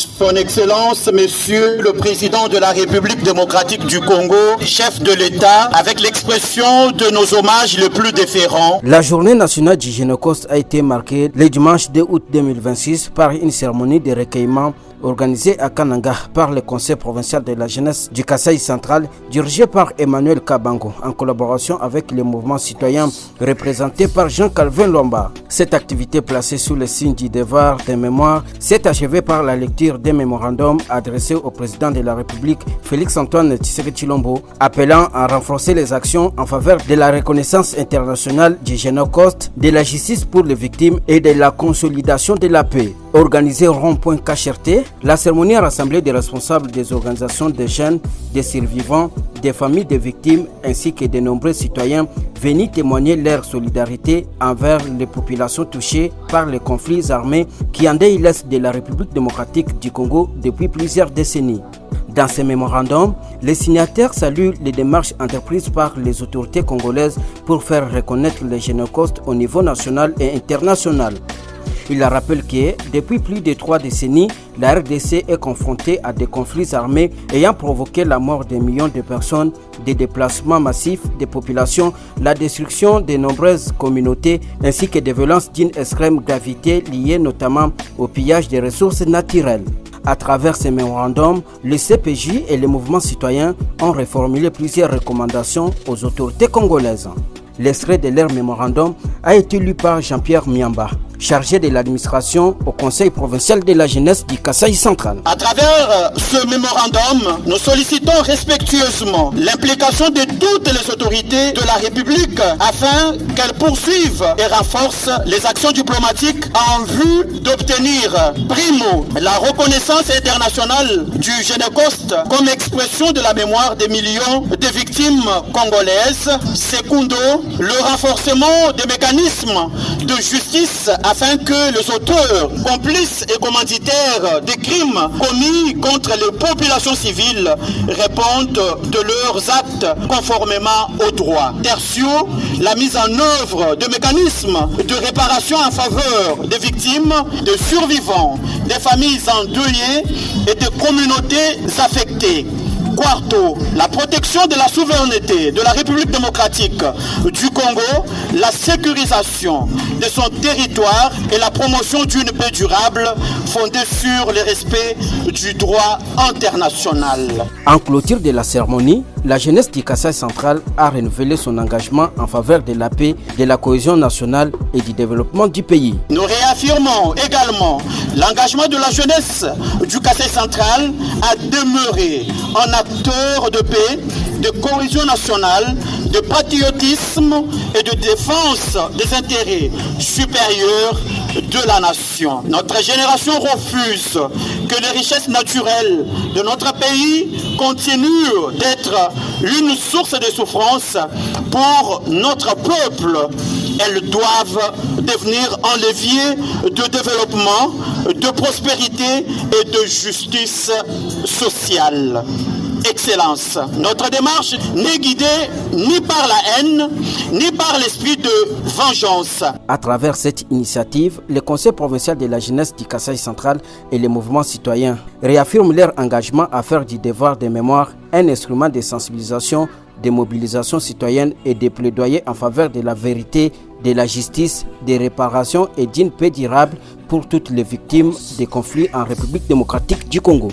Son Excellence, Monsieur le Président de la République démocratique du Congo, chef de l'État, avec l'expression de nos hommages les plus déférents. La journée nationale du Génocoste a été marquée le dimanche 2 août 2026 par une cérémonie de recueillement organisée à Kananga par le Conseil provincial de la jeunesse du Kasaï central, dirigé par Emmanuel Kabango, en collaboration avec les mouvements citoyens représentés par Jean-Calvin Lomba. Cette activité placée sous le signe du devoir de mémoire s'est achevée par la lecture des mémorandums adressés au président de la République, Félix-Antoine Tshisekedi Tshilombo, appelant à renforcer les actions en faveur de la reconnaissance internationale du Génocoste, de la justice pour les victimes et de la consolidation de la paix. Organisée au rond-point Cacherté, la cérémonie a rassemblé des responsables des organisations de jeunes, des survivants, des familles de victimes ainsi que de nombreux citoyens venus témoigner leur solidarité envers les populations touchées par les conflits armés qui endeuillent l'Est de la République démocratique du Congo depuis plusieurs décennies. Dans ces mémorandums, les signataires saluent les démarches entreprises par les autorités congolaises pour faire reconnaître le Génocoste au niveau national et international. Il rappelle que depuis plus de 3 décennies, la RDC est confrontée à des conflits armés ayant provoqué la mort de millions de personnes, des déplacements massifs des populations, la destruction de nombreuses communautés ainsi que des violences d'une extrême gravité liées notamment au pillage des ressources naturelles. À travers ces mémorandums, le CPJ et les mouvements citoyens ont reformulé plusieurs recommandations aux autorités congolaises. L'extrait de leur mémorandum a été lu par Jean-Pierre Miamba, chargé de l'administration au Conseil provincial de la jeunesse du Kasaï central. À travers ce mémorandum, nous sollicitons respectueusement l'implication de toutes les autorités de la République afin qu'elles poursuivent et renforcent les actions diplomatiques en vue d'obtenir, primo, la reconnaissance internationale du Génocoste comme expression de la mémoire des millions de victimes congolaises, secondo, le renforcement des mécanismes de justice afin que les auteurs, complices et commanditaires des crimes commis contre les populations civiles répondent de leurs actes conformément au droit. Tertio, la mise en œuvre de mécanismes de réparation en faveur des victimes, des survivants, des familles endeuillées et des communautés affectées. Quarto, la protection de la souveraineté de la République démocratique du Congo, la sécurisation de son territoire et la promotion d'une paix durable fondée sur le respect du droit international. En clôture de la cérémonie, la jeunesse du Kasaï central a renouvelé son engagement en faveur de la paix, de la cohésion nationale et du développement du pays. Nous réaffirmons également l'engagement de la jeunesse du Kasaï central à demeurer un acteur de paix, de cohésion nationale, de patriotisme et de défense des intérêts supérieurs de la nation. Notre génération refuse que les richesses naturelles de notre pays continuent d'être une source de souffrance pour notre peuple. Elles doivent devenir un levier de développement, de prospérité et de justice sociale. Excellence. Notre démarche n'est guidée ni par la haine, ni par l'esprit de vengeance. À travers cette initiative, le Conseil provincial de la jeunesse du Kasaï central et les mouvements citoyens réaffirment leur engagement à faire du devoir de mémoire un instrument de sensibilisation, de mobilisation citoyenne et de plaidoyer en faveur de la vérité, de la justice, des réparations et d'une paix durable pour toutes les victimes des conflits en République démocratique du Congo.